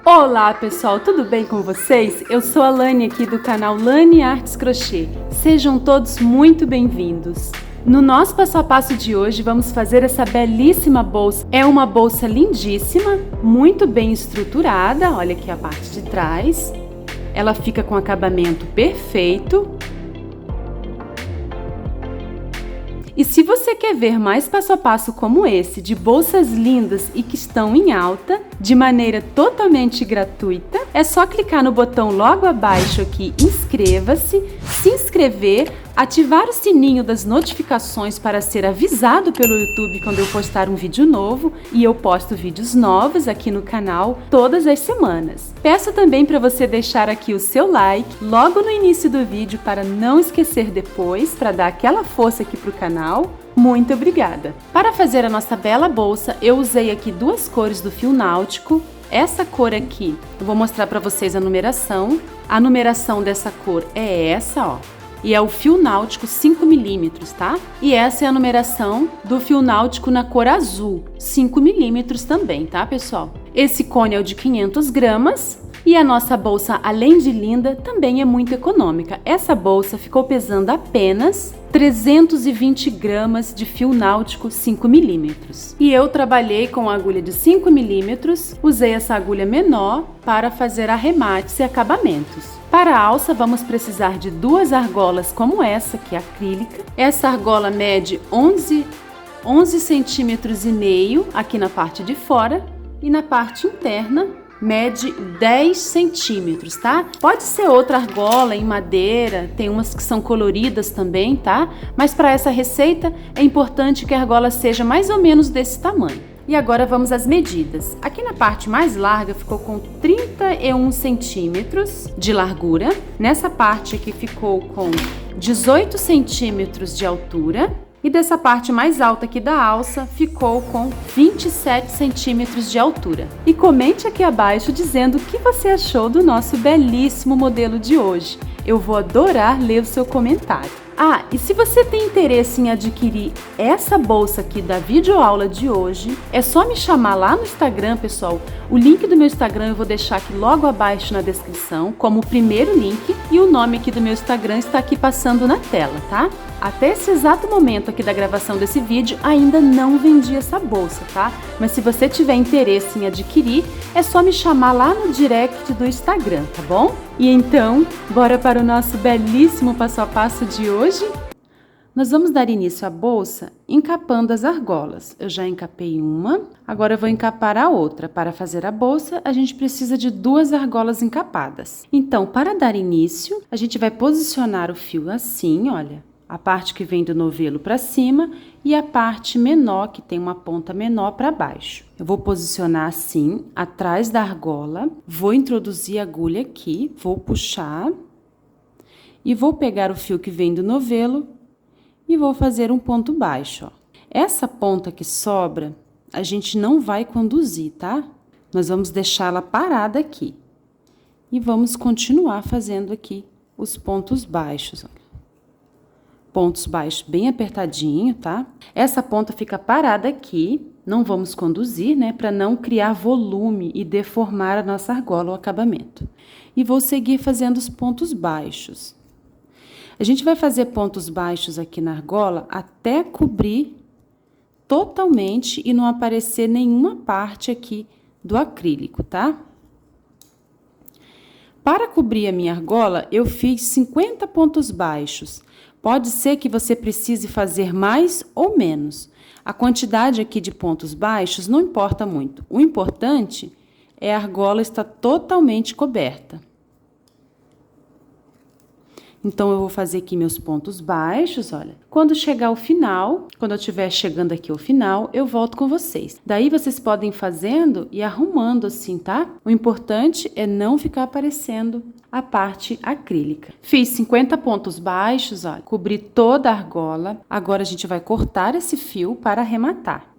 Olá pessoal, tudo bem com vocês? Eu sou a Lani aqui do canal Lani Artes Crochê. Sejam todos muito bem-vindos. No nosso passo a passo de hoje vamos fazer essa belíssima bolsa. É uma bolsa lindíssima, muito bem estruturada, olha aqui a parte de trás. Ela fica com acabamento perfeito. E se você quer ver mais passo a passo como esse, de bolsas lindas e que estão em alta, de maneira totalmente gratuita, é só clicar no botão logo abaixo aqui, inscreva-se, se inscrever, ativar o sininho das notificações para ser avisado pelo YouTube quando eu postar um vídeo novo, e eu posto vídeos novos aqui no canal todas as semanas. Peço também para você deixar aqui o seu like logo no início do vídeo para não esquecer depois, para dar aquela força aqui para o canal. Muito obrigada! Para fazer a nossa bela bolsa, eu usei aqui duas cores do fio náutico. Essa cor aqui, eu vou mostrar para vocês a numeração. A numeração dessa cor é essa, ó. E é o fio náutico 5 milímetros, tá? E essa é a numeração do fio náutico na cor azul, 5 milímetros também, tá, pessoal? Esse cone é o de 500 gramas. E a nossa bolsa, além de linda, também é muito econômica. Essa bolsa ficou pesando apenas 320 gramas de fio náutico 5 milímetros. E eu trabalhei com a agulha de 5 milímetros, usei essa agulha menor para fazer arremates e acabamentos. Para a alça, vamos precisar de duas argolas como essa, que é acrílica. Essa argola mede 11 centímetros e meio aqui na parte de fora e na parte interna mede 10 centímetros, tá? Pode ser outra argola em madeira, tem umas que são coloridas também, tá? Mas para essa receita é importante que a argola seja mais ou menos desse tamanho. E agora vamos às medidas. Aqui na parte mais larga ficou com 31 centímetros de largura. Nessa parte aqui ficou com 18 centímetros de altura. E dessa parte mais alta aqui da alça ficou com 27 centímetros de altura. E comente aqui abaixo dizendo o que você achou do nosso belíssimo modelo de hoje. Eu vou adorar ler o seu comentário. Ah, e se você tem interesse em adquirir essa bolsa aqui da videoaula de hoje, é só me chamar lá no Instagram, pessoal. O link do meu Instagram eu vou deixar aqui logo abaixo na descrição, como o primeiro link, e o nome aqui do meu Instagram está aqui passando na tela, tá? Até esse exato momento aqui da gravação desse vídeo, ainda não vendi essa bolsa, tá? Mas se você tiver interesse em adquirir, é só me chamar lá no direct do Instagram, tá bom? E então, bora para o nosso belíssimo passo a passo de hoje? Nós vamos dar início à bolsa encapando as argolas. Eu já encapei uma, agora eu vou encapar a outra. Para fazer a bolsa, a gente precisa de duas argolas encapadas. Então, para dar início, a gente vai posicionar o fio assim, olha. A parte que vem do novelo para cima e a parte menor, que tem uma ponta menor para baixo. Eu vou posicionar assim, atrás da argola, vou introduzir a agulha aqui, vou puxar e vou pegar o fio que vem do novelo e vou fazer um ponto baixo, ó. Essa ponta que sobra, a gente não vai conduzir, tá? Nós vamos deixá-la parada aqui. E vamos continuar fazendo aqui os pontos baixos, ó. Pontos baixos bem apertadinho, tá? Essa ponta fica parada aqui, não vamos conduzir, né? Para não criar volume e deformar a nossa argola, o acabamento. E vou seguir fazendo os pontos baixos. A gente vai fazer pontos baixos aqui na argola até cobrir totalmente e não aparecer nenhuma parte aqui do acrílico, tá? Para cobrir a minha argola, eu fiz 50 pontos baixos. Pode ser que você precise fazer mais ou menos. A quantidade aqui de pontos baixos não importa muito. O importante é a argola estar totalmente coberta. Então, eu vou fazer aqui meus pontos baixos, olha. Quando chegar ao final, quando eu estiver chegando aqui ao final, eu volto com vocês. Daí, vocês podem ir fazendo e arrumando assim, tá? O importante é não ficar aparecendo a parte acrílica. Fiz 50 pontos baixos, olha. Cobri toda a argola. Agora, a gente vai cortar esse fio para arrematar.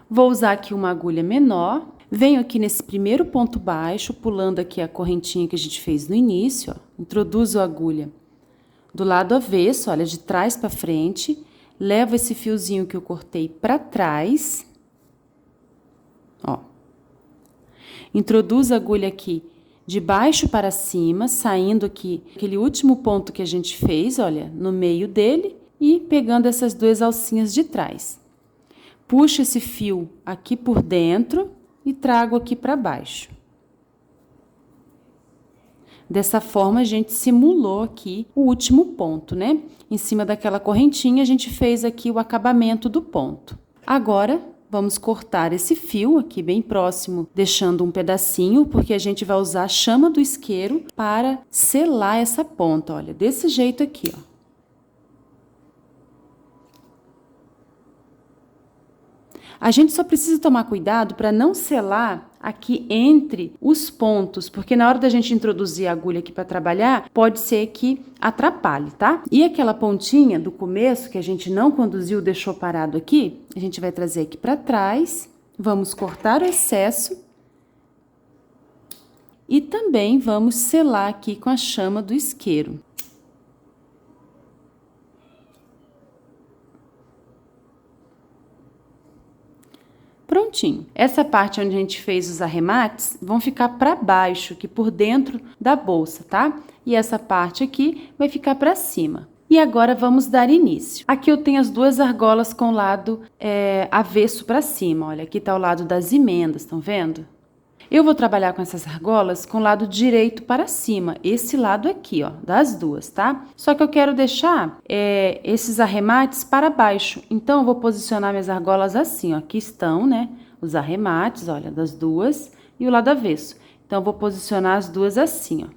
Vou usar aqui uma agulha menor. Venho aqui nesse primeiro ponto baixo, pulando aqui a correntinha que a gente fez no início, ó. Introduzo a agulha do lado avesso, olha, de trás para frente. Levo esse fiozinho que eu cortei para trás, ó. Introduz a agulha aqui de baixo para cima, saindo aqui aquele último ponto que a gente fez, olha, no meio dele e pegando essas duas alcinhas de trás. Puxo esse fio aqui por dentro e trago aqui para baixo. Dessa forma, a gente simulou aqui o último ponto, né? Em cima daquela correntinha, a gente fez aqui o acabamento do ponto. Agora, vamos cortar esse fio aqui bem próximo, deixando um pedacinho, porque a gente vai usar a chama do isqueiro para selar essa ponta, olha, desse jeito aqui, ó. A gente só precisa tomar cuidado para não selar aqui entre os pontos, porque na hora da gente introduzir a agulha aqui para trabalhar, pode ser que atrapalhe, tá? E aquela pontinha do começo que a gente não conduziu, deixou parado aqui, a gente vai trazer aqui para trás, vamos cortar o excesso e também vamos selar aqui com a chama do isqueiro. Prontinho. Essa parte onde a gente fez os arremates vão ficar para baixo, aqui por dentro da bolsa, tá? E essa parte aqui vai ficar para cima. E agora vamos dar início. Aqui eu tenho as duas argolas com o lado avesso para cima, olha, aqui tá o lado das emendas, estão vendo? Eu vou trabalhar com essas argolas com o lado direito para cima, esse lado aqui, ó, das duas, tá? Só que eu quero deixar esses arremates para baixo, então eu vou posicionar minhas argolas assim, ó, aqui estão, né, os arremates, olha, das duas e o lado avesso. Então, eu vou posicionar as duas assim, ó.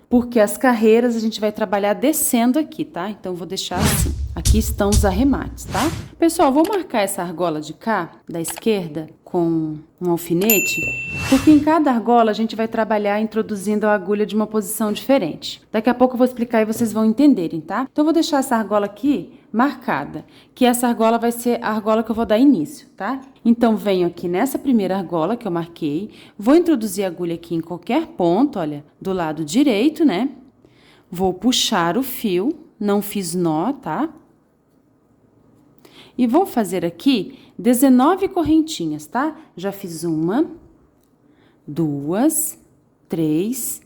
Porque as carreiras a gente vai trabalhar descendo aqui, tá? Então, eu vou deixar assim. Aqui estão os arremates, tá? Pessoal, vou marcar essa argola de cá, da esquerda, com um alfinete, porque em cada argola a gente vai trabalhar introduzindo a agulha de uma posição diferente. Daqui a pouco eu vou explicar e vocês vão entenderem, tá? Então, eu vou deixar essa argola aqui marcada, que essa argola vai ser a argola que eu vou dar início, tá? Então, venho aqui nessa primeira argola que eu marquei, vou introduzir a agulha aqui em qualquer ponto, olha, do lado direito, né? Vou puxar o fio, não fiz nó, tá? E vou fazer aqui 19 correntinhas, tá? Já fiz 1, 2, 3,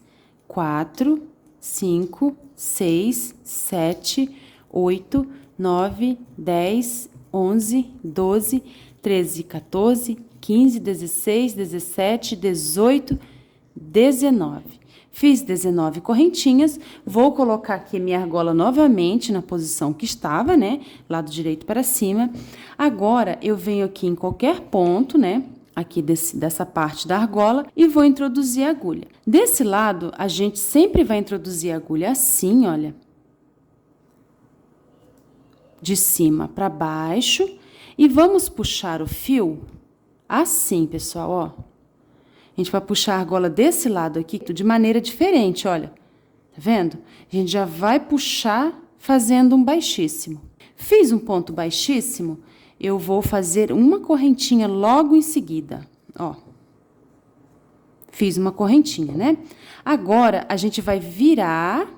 4, 5, 6, 7, 8, 9, 10, 11, 12, 13, 14, 15, 16, 17, 18, 19. Fiz 19 correntinhas, vou colocar aqui a minha argola novamente na posição que estava, né? Lado direito para cima. Agora, eu venho aqui em qualquer ponto, né? Aqui dessa parte da argola e vou introduzir a agulha. Desse lado, a gente sempre vai introduzir a agulha assim, olha. De cima para baixo. E vamos puxar o fio assim, pessoal, ó. A gente vai puxar a argola desse lado aqui de maneira diferente, olha. Tá vendo? A gente já vai puxar fazendo um baixíssimo. Fiz um ponto baixíssimo, eu vou fazer uma correntinha logo em seguida, ó. Fiz uma correntinha, né? Agora, a gente vai virar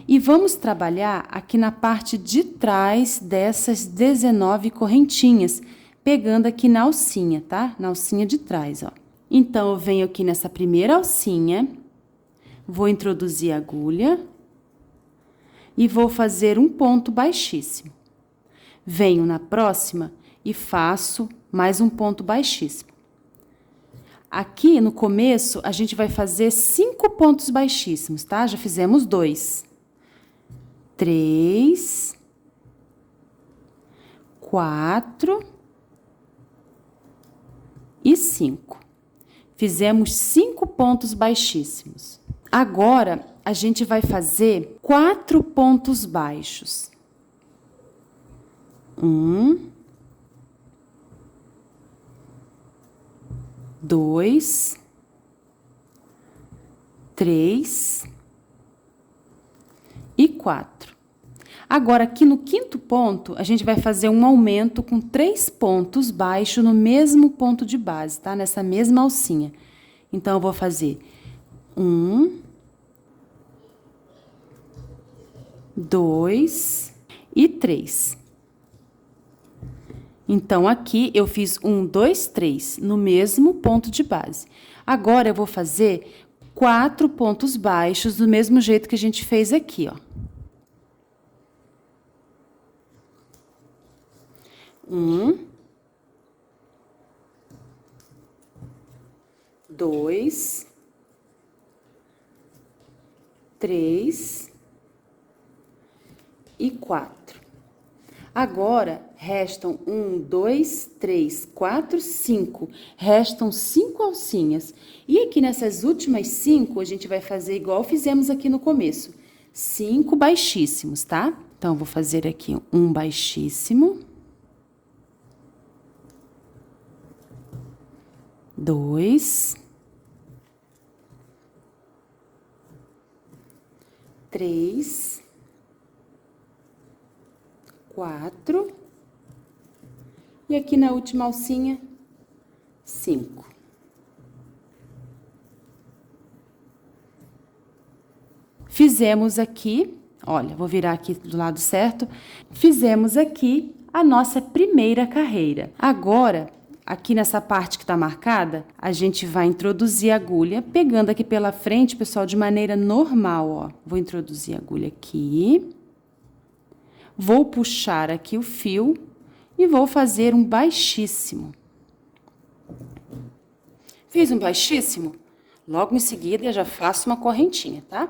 e vamos trabalhar aqui na parte de trás dessas 19 correntinhas, pegando aqui na alcinha, tá? Na alcinha de trás, ó. Então, eu venho aqui nessa primeira alcinha, vou introduzir a agulha e vou fazer um ponto baixíssimo. Venho na próxima e faço mais um ponto baixíssimo. Aqui, no começo, a gente vai fazer 5 pontos baixíssimos, tá? Já fizemos 2. 3, 4 e 5. Fizemos 5 pontos baixíssimos. Agora, a gente vai fazer 4 pontos baixos. 1, 2, 3 e 4. Agora, aqui no quinto ponto, a gente vai fazer um aumento com 3 pontos baixos no mesmo ponto de base, tá? Nessa mesma alcinha. Então, eu vou fazer 1, 2 e 3. Então, aqui eu fiz 1, 2, 3 no mesmo ponto de base. Agora, eu vou fazer 4 pontos baixos do mesmo jeito que a gente fez aqui, ó. 1, 2, 3 e 4. Agora, restam 1, 2, 3, 4, 5. Restam 5 alcinhas. E aqui nessas últimas 5, a gente vai fazer igual fizemos aqui no começo. 5 baixíssimos, tá? Então, vou fazer aqui um baixíssimo. 2. 3. 4. E aqui na última alcinha, 5. Fizemos aqui, olha, vou virar aqui do lado certo. Fizemos aqui a nossa primeira carreira. Agora, aqui nessa parte que tá marcada, a gente vai introduzir a agulha, pegando aqui pela frente, pessoal, de maneira normal, ó. Vou introduzir a agulha aqui. Vou puxar aqui o fio e vou fazer um baixíssimo. Fiz um baixíssimo? Logo em seguida, eu já faço uma correntinha, tá?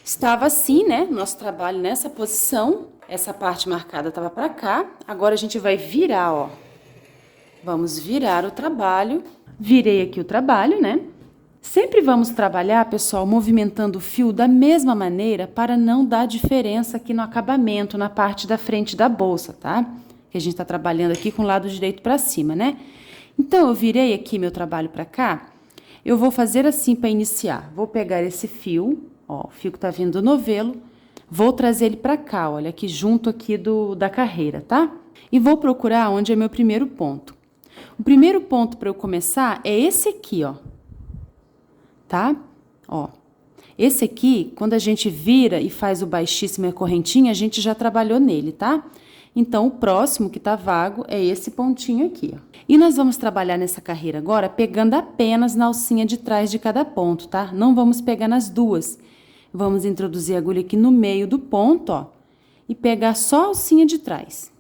Estava assim, né? Nosso trabalho nessa posição. Essa parte marcada estava pra cá. Agora, a gente vai virar, ó. Vamos virar o trabalho. Virei aqui o trabalho, né? Sempre vamos trabalhar, pessoal, movimentando o fio da mesma maneira para não dar diferença aqui no acabamento, na parte da frente da bolsa, tá? Que a gente tá trabalhando aqui com o lado direito para cima, né? Então, eu virei aqui meu trabalho para cá. Eu vou fazer assim para iniciar. Vou pegar esse fio, ó, o fio que tá vindo do novelo. Vou trazer ele para cá, olha, aqui junto aqui da carreira, tá? E vou procurar onde é meu primeiro ponto. O primeiro ponto para eu começar é esse aqui, ó. Tá? Ó. Esse aqui, quando a gente vira e faz o baixíssimo e a correntinha, a gente já trabalhou nele, tá? Então, o próximo que tá vago é esse pontinho aqui, ó. E nós vamos trabalhar nessa carreira agora pegando apenas na alcinha de trás de cada ponto, tá? Não vamos pegar nas duas. Vamos introduzir a agulha aqui no meio do ponto, ó, e pegar só a alcinha de trás.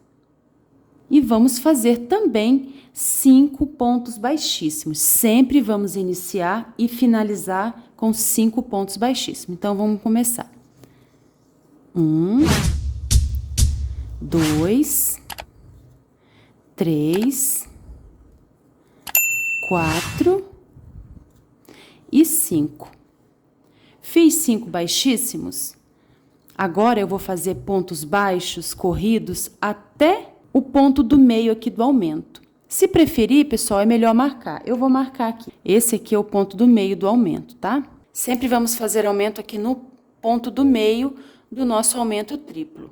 E vamos fazer também 5 pontos baixíssimos. Sempre vamos iniciar e finalizar com 5 pontos baixíssimos. Então, vamos começar. 1, 2, 3, 4 e 5. Fiz 5 baixíssimos. Agora, eu vou fazer pontos baixos, corridos, até o ponto do meio aqui do aumento. Se preferir, pessoal, é melhor marcar. Eu vou marcar aqui. Esse aqui é o ponto do meio do aumento, tá? Sempre vamos fazer aumento aqui no ponto do meio do nosso aumento triplo.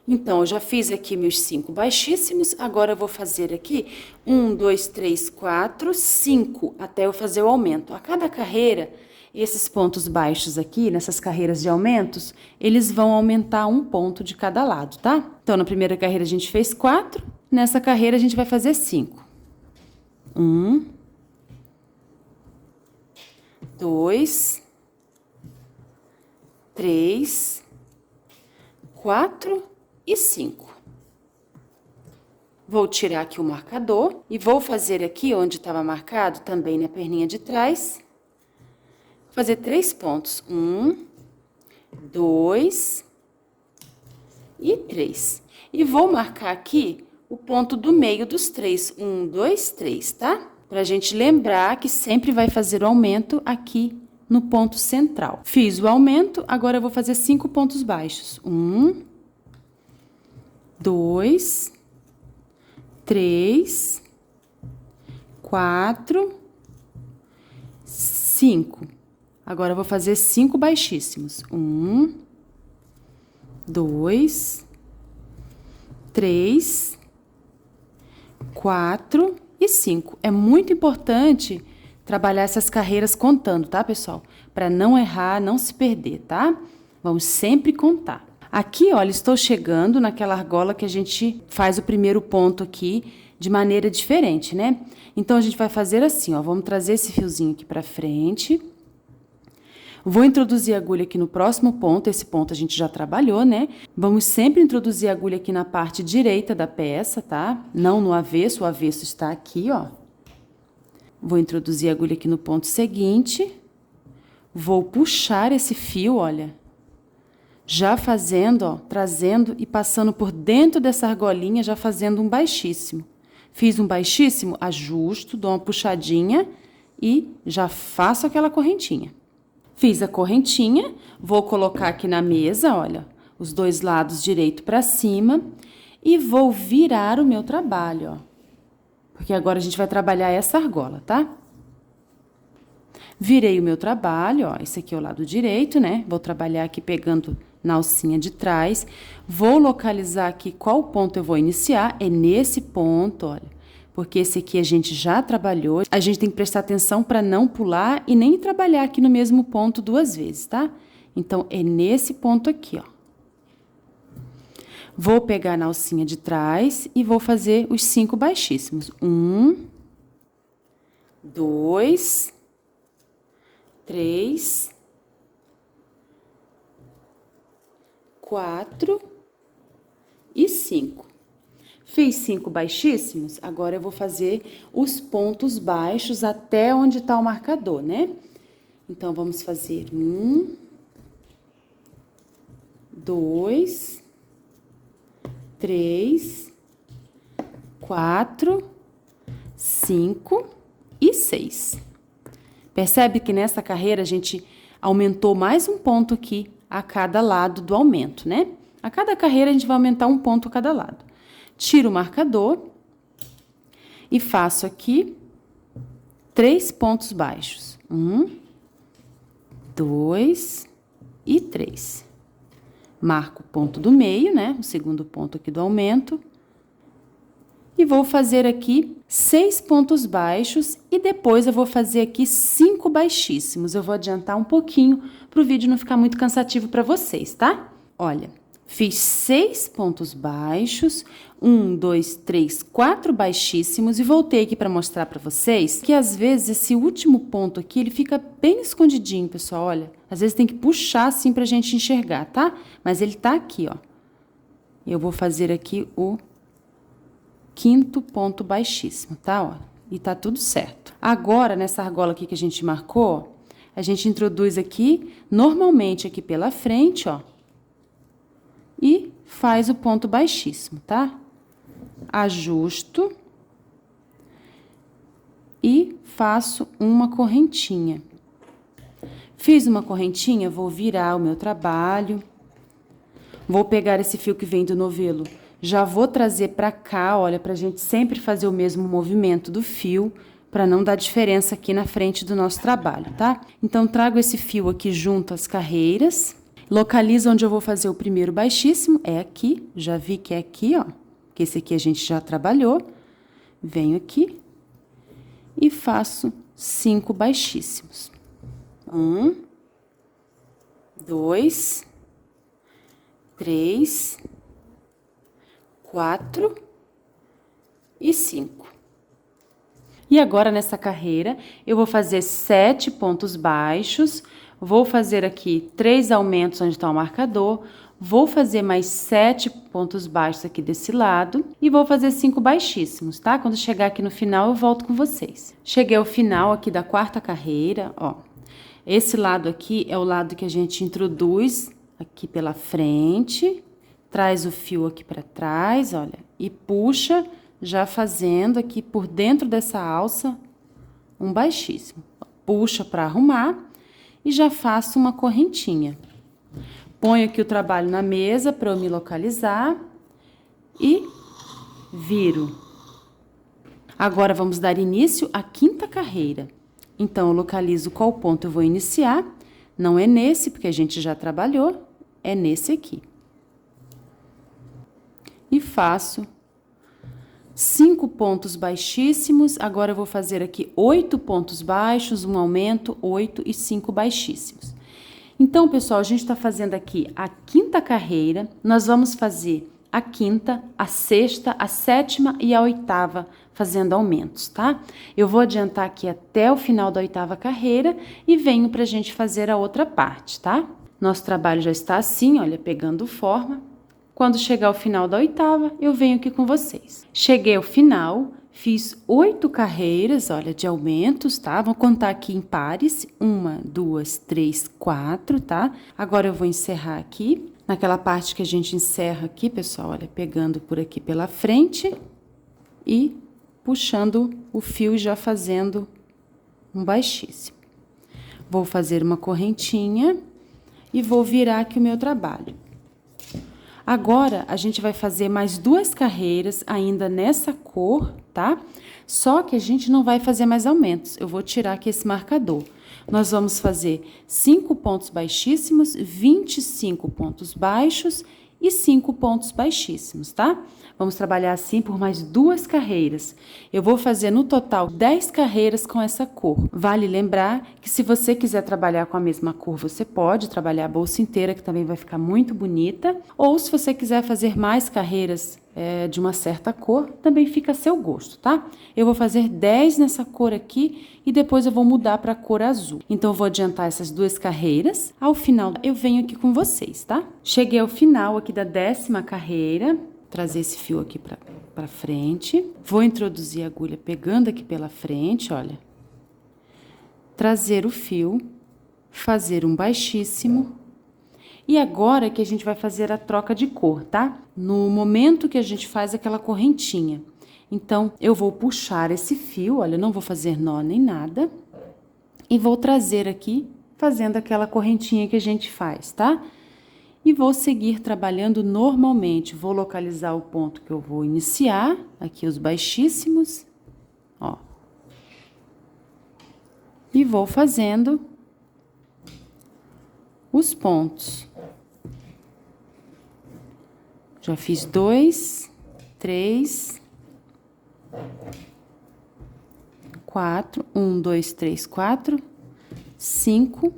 Então, eu já fiz aqui meus 5 baixíssimos. Agora, eu vou fazer aqui 1, 2, 3, 4, 5, até eu fazer o aumento. A cada carreira, esses pontos baixos aqui, nessas carreiras de aumentos, eles vão aumentar um ponto de cada lado, tá? Então, na primeira carreira a gente fez 4, nessa carreira a gente vai fazer 5. 1, 2, 3, 4 e 5. Vou tirar aqui o marcador e vou fazer aqui onde estava marcado, também na perninha de trás, fazer 3 pontos. 1, 2 e 3. E vou marcar aqui o ponto do meio dos 3. 1, 2, 3, tá? Pra gente lembrar que sempre vai fazer o aumento aqui no ponto central. Fiz o aumento, agora eu vou fazer 5 pontos baixos. 1, 2, 3, 4, 5. Agora, eu vou fazer 5 baixíssimos. 1, 2, 3, 4 e 5. É muito importante trabalhar essas carreiras contando, tá, pessoal? Para não errar, não se perder, tá? Vamos sempre contar. Aqui, olha, estou chegando naquela argola que a gente faz o primeiro ponto aqui de maneira diferente, né? Então, a gente vai fazer assim, ó, vamos trazer esse fiozinho aqui pra frente. Vou introduzir a agulha aqui no próximo ponto, esse ponto a gente já trabalhou, né? Vamos sempre introduzir a agulha aqui na parte direita da peça, tá? Não no avesso, o avesso está aqui, ó. Vou introduzir a agulha aqui no ponto seguinte. Vou puxar esse fio, olha. Já fazendo, ó, trazendo e passando por dentro dessa argolinha, já fazendo um baixíssimo. Fiz um baixíssimo, ajusto, dou uma puxadinha e já faço aquela correntinha. Fiz a correntinha, vou colocar aqui na mesa, olha, os dois lados direito para cima e vou virar o meu trabalho, ó. Porque agora a gente vai trabalhar essa argola, tá? Virei o meu trabalho, ó, esse aqui é o lado direito, né? Vou trabalhar aqui pegando na alcinha de trás. Vou localizar aqui qual ponto eu vou iniciar, é nesse ponto, olha. Porque esse aqui a gente já trabalhou, a gente tem que prestar atenção para não pular e nem trabalhar aqui no mesmo ponto duas vezes, tá? Então, é nesse ponto aqui, ó. Vou pegar na alcinha de trás e vou fazer os 5 baixíssimos. 1, 2, 3, 4 e 5. Fiz 5 baixíssimos, agora eu vou fazer os pontos baixos até onde tá o marcador, né? Então, vamos fazer 1, 2, 3, 4, 5 e 6. Percebe que nessa carreira a gente aumentou mais um ponto aqui a cada lado do aumento, né? A cada carreira a gente vai aumentar um ponto a cada lado. Tiro o marcador e faço aqui 3 pontos baixos. 1, 2 e 3. Marco o ponto do meio, né? O segundo ponto aqui do aumento. E vou fazer aqui 6 pontos baixos e depois eu vou fazer aqui 5 baixíssimos. Eu vou adiantar um pouquinho para o vídeo não ficar muito cansativo para vocês, tá? Olha, fiz 6 pontos baixos, 1, 2, 3, 4 baixíssimos e voltei aqui para mostrar para vocês que às vezes esse último ponto aqui, ele fica bem escondidinho, pessoal, olha. Às vezes tem que puxar assim pra gente enxergar, tá? Mas ele tá aqui, ó. Eu vou fazer aqui o 5º ponto baixíssimo, tá? Ó, e tá tudo certo. Agora, nessa argola aqui que a gente marcou, a gente introduz aqui, normalmente aqui pela frente, ó. E faz o ponto baixíssimo, tá? Ajusto e faço uma correntinha. Fiz uma correntinha, vou virar o meu trabalho. Vou pegar esse fio que vem do novelo, já vou trazer pra cá, olha, pra gente sempre fazer o mesmo movimento do fio, pra não dar diferença aqui na frente do nosso trabalho, tá? Então, trago esse fio aqui junto às carreiras. Localizo onde eu vou fazer o primeiro baixíssimo, é aqui, já vi que é aqui, ó, que esse aqui a gente já trabalhou. Venho aqui e faço 5 baixíssimos. 1, 2, 3, 4 e 5. E agora, nessa carreira, eu vou fazer 7 pontos baixos, vou fazer aqui 3 aumentos onde está o marcador, vou fazer mais 7 pontos baixos aqui desse lado e vou fazer 5 baixíssimos, tá? Quando chegar aqui no final, eu volto com vocês. Cheguei ao final aqui da 4ª carreira, ó. Esse lado aqui é o lado que a gente introduz aqui pela frente, traz o fio aqui para trás, olha, e puxa, já fazendo aqui por dentro dessa alça um baixíssimo. Puxa para arrumar e já faço uma correntinha. Ponho aqui o trabalho na mesa para eu me localizar e viro. Agora, vamos dar início à 5ª carreira. Então, eu localizo qual ponto eu vou iniciar. Não é nesse, porque a gente já trabalhou, é nesse aqui. E faço 5 pontos baixíssimos. Agora, eu vou fazer aqui 8 pontos baixos, um aumento, 8 e 5 baixíssimos. Então, pessoal, a gente tá fazendo aqui a quinta carreira, nós vamos fazer a quinta, a sexta, a sétima e a oitava, fazendo aumentos, tá? Eu vou adiantar aqui até o final da oitava carreira e venho pra gente fazer a outra parte, tá? Nosso trabalho já está assim, olha, pegando forma. Quando chegar ao final da oitava, eu venho aqui com vocês. Cheguei ao final, fiz 8 carreiras, olha, de aumentos, tá? Vou contar aqui em pares, 1, 2, 3, 4, tá? Agora eu vou encerrar aqui. Naquela parte que a gente encerra aqui, pessoal, olha, pegando por aqui pela frente e puxando o fio e já fazendo um baixíssimo. Vou fazer uma correntinha e vou virar aqui o meu trabalho. Agora, a gente vai fazer mais 2 carreiras ainda nessa cor, tá? Só que a gente não vai fazer mais aumentos. Eu vou tirar aqui esse marcador. Nós vamos fazer 5 pontos baixíssimos, 25 pontos baixos e 5 pontos baixíssimos, tá? Vamos trabalhar assim por mais 2 carreiras. Eu vou fazer no total 10 carreiras com essa cor. Vale lembrar que se você quiser trabalhar com a mesma cor, você pode trabalhar a bolsa inteira, que também vai ficar muito bonita. Ou se você quiser fazer mais carreiras de uma certa cor, também fica a seu gosto, tá? Eu vou fazer 10 nessa cor aqui e depois eu vou mudar para a cor azul. Então, eu vou adiantar essas 2 carreiras. Ao final, eu venho aqui com vocês, tá? Cheguei ao final aqui da 10ª carreira. Trazer esse fio aqui para frente. Vou introduzir a agulha pegando aqui pela frente, olha. Trazer o fio, fazer um baixíssimo. E agora que a gente vai fazer a troca de cor, tá? No momento que a gente faz aquela correntinha. Então, eu vou puxar esse fio, olha, não vou fazer nó nem nada. E vou trazer aqui, fazendo aquela correntinha que a gente faz, tá? E vou seguir trabalhando normalmente. Vou localizar o ponto que eu vou iniciar, aqui os baixíssimos, ó. E vou fazendo os pontos. Já fiz 2, 3, 4, 1, 2, 3, 4, 5.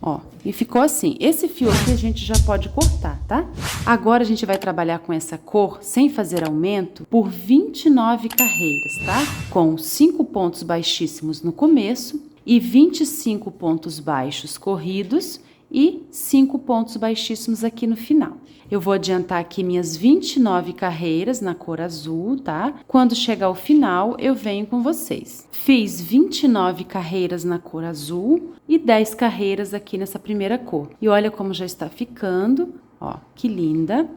Ó, e ficou assim. Esse fio aqui a gente já pode cortar, tá? Agora a gente vai trabalhar com essa cor, sem fazer aumento, por 29 carreiras, tá? Com 5 pontos baixíssimos no começo e 25 pontos baixos corridos e 5 pontos baixíssimos aqui no final. Eu vou adiantar aqui minhas 29 carreiras na cor azul, tá? Quando chegar ao final, eu venho com vocês. Fiz 29 carreiras na cor azul e 10 carreiras aqui nessa primeira cor. E olha como já está ficando, ó, que linda.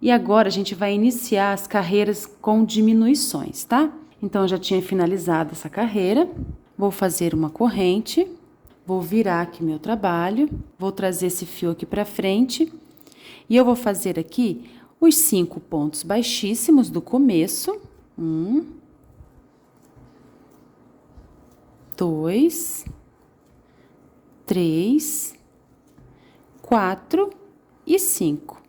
E agora a gente vai iniciar as carreiras com diminuições, tá? Então, eu já tinha finalizado essa carreira. Vou fazer uma corrente, vou virar aqui meu trabalho, vou trazer esse fio aqui pra frente. E eu vou fazer aqui os 5 pontos baixíssimos do começo. 1, 2, 3, 4 e 5.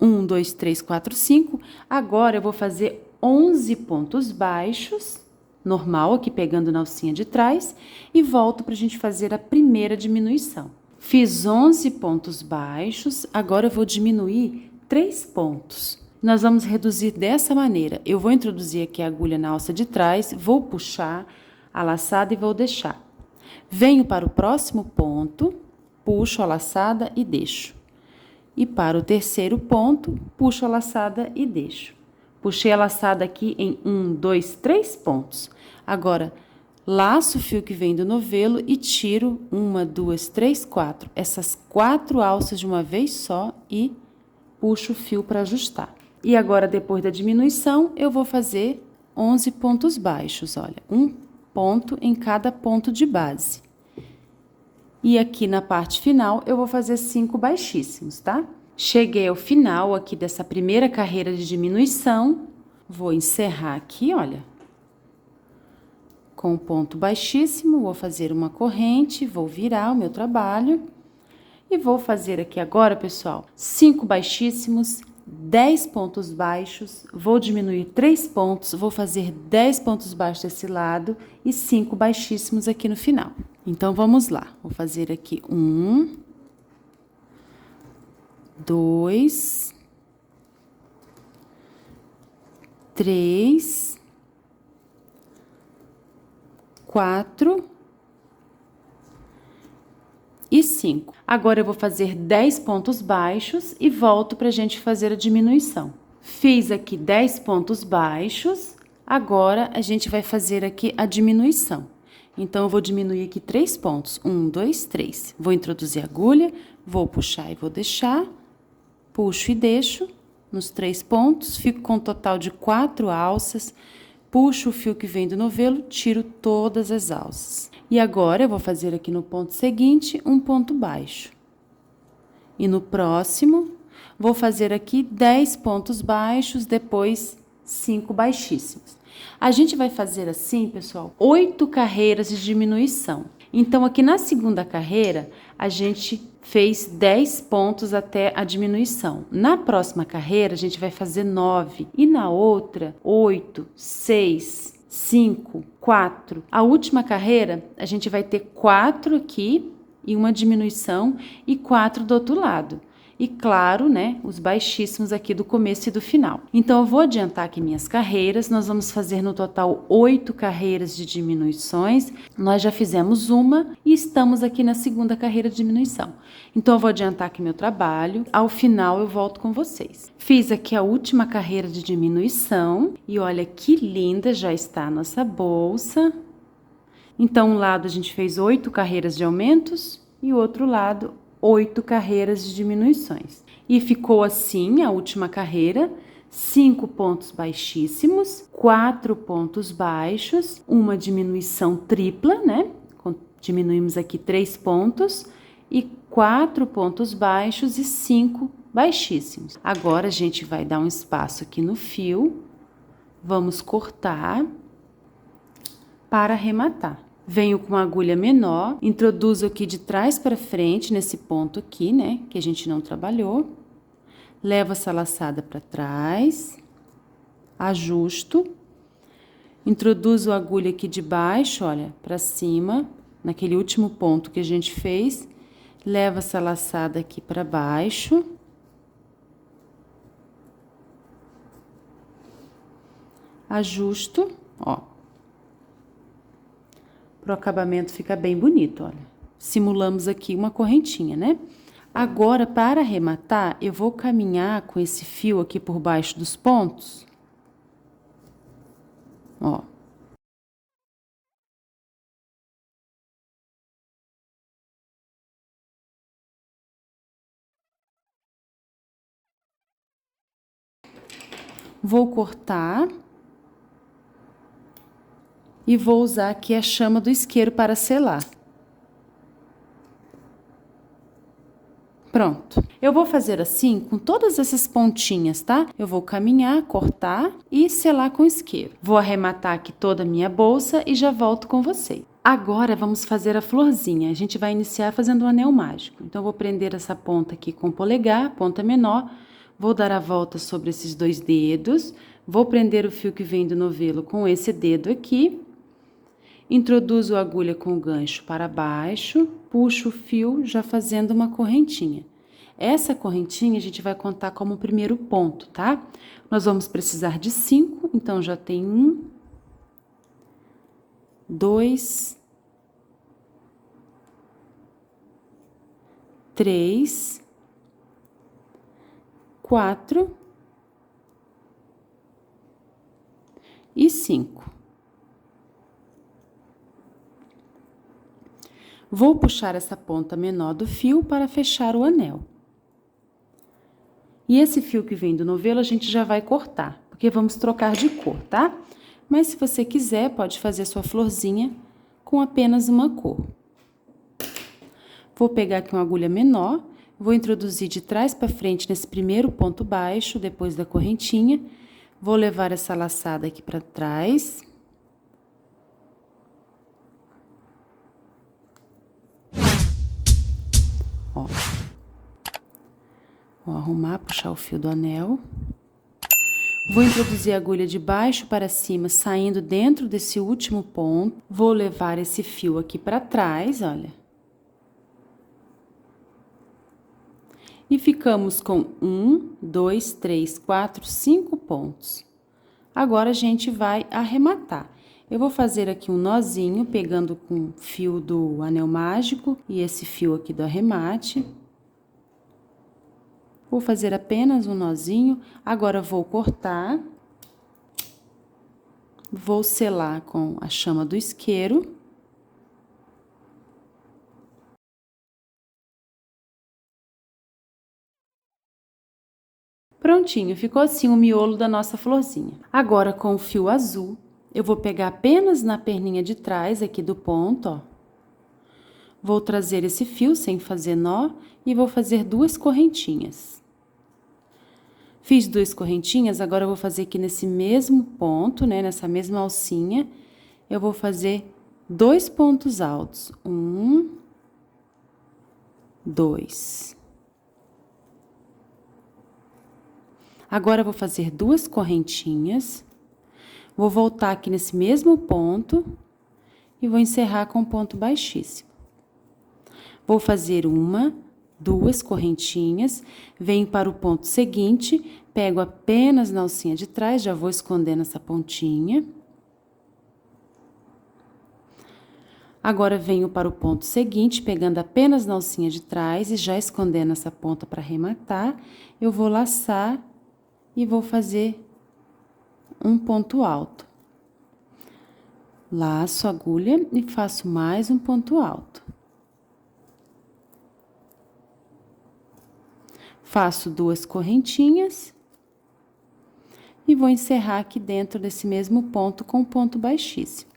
1, 2, 3, 4, 5. Agora, eu vou fazer 11 pontos baixos, normal, aqui pegando na alcinha de trás, e volto pra gente fazer a primeira diminuição. Fiz 11 pontos baixos, agora eu vou diminuir 3 pontos. Nós vamos reduzir dessa maneira. Eu vou introduzir aqui a agulha na alça de trás, vou puxar a laçada e vou deixar. Venho para o próximo ponto, puxo a laçada e deixo. E para o terceiro ponto, puxo a laçada e deixo. Puxei a laçada aqui em 1, 2, 3 pontos. Agora, laço o fio que vem do novelo e tiro 1, 2, 3, 4. Essas 4 alças de uma vez só e puxo o fio para ajustar. E agora, depois da diminuição, eu vou fazer 11 pontos baixos, olha. Um ponto em cada ponto de base. E aqui na parte final, eu vou fazer 5 baixíssimos, tá? Cheguei ao final aqui dessa primeira carreira de diminuição. Vou encerrar aqui, olha. Com o ponto baixíssimo, vou fazer uma corrente, vou virar o meu trabalho. E vou fazer aqui agora, pessoal, 5 baixíssimos, 10 pontos baixos, vou diminuir 3 pontos, vou fazer 10 pontos baixos desse lado e 5 baixíssimos aqui no final. Então, vamos lá. Vou fazer aqui 1, 2, 3, 4 e 5. Agora, eu vou fazer 10 pontos baixos e volto pra gente fazer a diminuição. Fiz aqui 10 pontos baixos, agora a gente vai fazer aqui a diminuição. Então, eu vou diminuir aqui 3 pontos. 1, 2, 3. Vou introduzir a agulha, vou puxar e vou deixar. Puxo e deixo nos 3 pontos, fico com um total de 4 alças. Puxo o fio que vem do novelo, tiro todas as alças. E agora, eu vou fazer aqui no ponto seguinte, um ponto baixo. E no próximo, vou fazer aqui 10 pontos baixos, depois 5 baixíssimos. A gente vai fazer assim, pessoal, 8 carreiras de diminuição. Então, aqui na segunda carreira, a gente fez 10 pontos até a diminuição. Na próxima carreira, a gente vai fazer 9. E na outra, 8, 6, 5, 4. A última carreira, a gente vai ter 4 aqui e uma diminuição e 4 do outro lado. E claro, né, os baixíssimos aqui do começo e do final. Então, eu vou adiantar aqui minhas carreiras. Nós vamos fazer no total 8 carreiras de diminuições. Nós já fizemos uma e estamos aqui na segunda carreira de diminuição. Então, eu vou adiantar aqui meu trabalho. Ao final, eu volto com vocês. Fiz aqui a última carreira de diminuição. E olha que linda já está a nossa bolsa. Então, um lado a gente fez 8 carreiras de aumentos e o outro lado 8 carreiras de diminuições. E ficou assim a última carreira, 5 pontos baixíssimos, 4 pontos baixos, uma diminuição tripla, né? Diminuímos aqui 3 pontos e 4 pontos baixos e 5 baixíssimos. Agora, a gente vai dar um espaço aqui no fio, vamos cortar para arrematar. Venho com uma agulha menor, introduzo aqui de trás para frente, nesse ponto aqui, né, que a gente não trabalhou. Levo essa laçada para trás, ajusto, introduzo a agulha aqui de baixo, olha, para cima, naquele último ponto que a gente fez. Levo essa laçada aqui para baixo. Ajusto, ó. Pro acabamento fica bem bonito, olha. Simulamos aqui uma correntinha, né? Agora, para arrematar, eu vou caminhar com esse fio aqui por baixo dos pontos. Ó. Vou cortar. E vou usar aqui a chama do isqueiro para selar. Pronto. Eu vou fazer assim com todas essas pontinhas, tá? Eu vou caminhar, cortar e selar com isqueiro. Vou arrematar aqui toda a minha bolsa e já volto com vocês. Agora, vamos fazer a florzinha. A gente vai iniciar fazendo um anel mágico. Então, eu vou prender essa ponta aqui com o polegar, ponta menor. Vou dar a volta sobre esses 2 dedos. Vou prender o fio que vem do novelo com esse dedo aqui. Introduzo a agulha com o gancho para baixo, puxo o fio já fazendo uma correntinha. Essa correntinha a gente vai contar como o primeiro ponto, tá? Nós vamos precisar de 5, então já tem 1, 2, 3, 4 e 5. Vou puxar essa ponta menor do fio para fechar o anel. E esse fio que vem do novelo a gente já vai cortar, porque vamos trocar de cor, tá? Mas se você quiser, pode fazer sua florzinha com apenas uma cor. Vou pegar aqui uma agulha menor, vou introduzir de trás para frente nesse primeiro ponto baixo, depois da correntinha. Vou levar essa laçada aqui para trás. Ó. Vou arrumar, puxar o fio do anel. Vou introduzir a agulha de baixo para cima, saindo dentro desse último ponto. Vou levar esse fio aqui para trás, olha. E ficamos com 1, 2, 3, 4, 5 pontos. Agora, a gente vai arrematar. Eu vou fazer aqui um nozinho, pegando com o fio do anel mágico e esse fio aqui do arremate. Vou fazer apenas um nozinho, agora vou cortar, vou selar com a chama do isqueiro. Prontinho, ficou assim o miolo da nossa florzinha. Agora, com o fio azul, eu vou pegar apenas na perninha de trás aqui do ponto, ó. Vou trazer esse fio sem fazer nó e vou fazer 2 correntinhas. Fiz 2 correntinhas, agora eu vou fazer aqui nesse mesmo ponto, né, nessa mesma alcinha, eu vou fazer 2 pontos altos. 1, 2. Agora, eu vou fazer 2 correntinhas, vou voltar aqui nesse mesmo ponto e vou encerrar com ponto baixíssimo. Vou fazer 1, 2 correntinhas, venho para o ponto seguinte, pego apenas na alcinha de trás, já vou escondendo essa pontinha. Agora, venho para o ponto seguinte, pegando apenas na alcinha de trás e já escondendo essa ponta para arrematar, eu vou laçar e vou fazer um ponto alto. Laço a agulha e faço mais um ponto alto. Faço 2 correntinhas e vou encerrar aqui dentro desse mesmo ponto com ponto baixíssimo.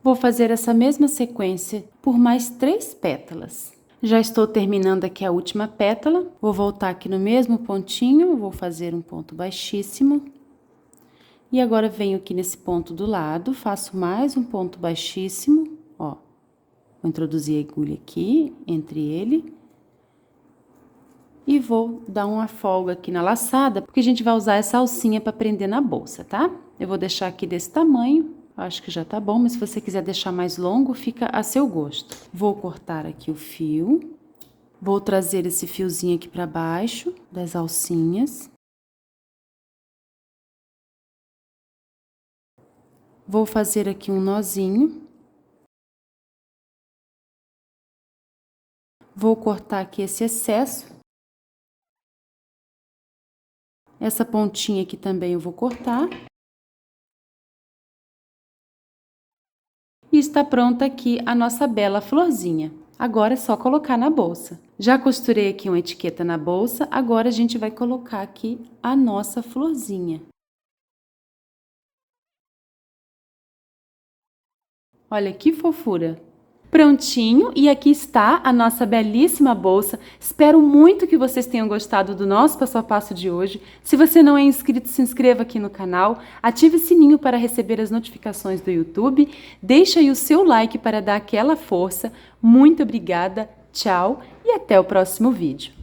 Vou fazer essa mesma sequência por mais 3 pétalas. Já estou terminando aqui a última pétala, vou voltar aqui no mesmo pontinho, vou fazer um ponto baixíssimo. E agora venho aqui nesse ponto do lado, faço mais um ponto baixíssimo, ó. Vou introduzir a agulha aqui, entre ele. E vou dar uma folga aqui na laçada, porque a gente vai usar essa alcinha para prender na bolsa, tá? Eu vou deixar aqui desse tamanho, acho que já tá bom, mas se você quiser deixar mais longo, fica a seu gosto. Vou cortar aqui o fio, vou trazer esse fiozinho aqui para baixo das alcinhas. Vou fazer aqui um nozinho. Vou cortar aqui esse excesso. Essa pontinha aqui também eu vou cortar. E está pronta aqui a nossa bela florzinha. Agora é só colocar na bolsa. Já costurei aqui uma etiqueta na bolsa, agora a gente vai colocar aqui a nossa florzinha. Olha que fofura! Prontinho, e aqui está a nossa belíssima bolsa. Espero muito que vocês tenham gostado do nosso passo a passo de hoje. Se você não é inscrito, se inscreva aqui no canal, ative o sininho para receber as notificações do YouTube, deixa aí o seu like para dar aquela força. Muito obrigada, tchau e até o próximo vídeo.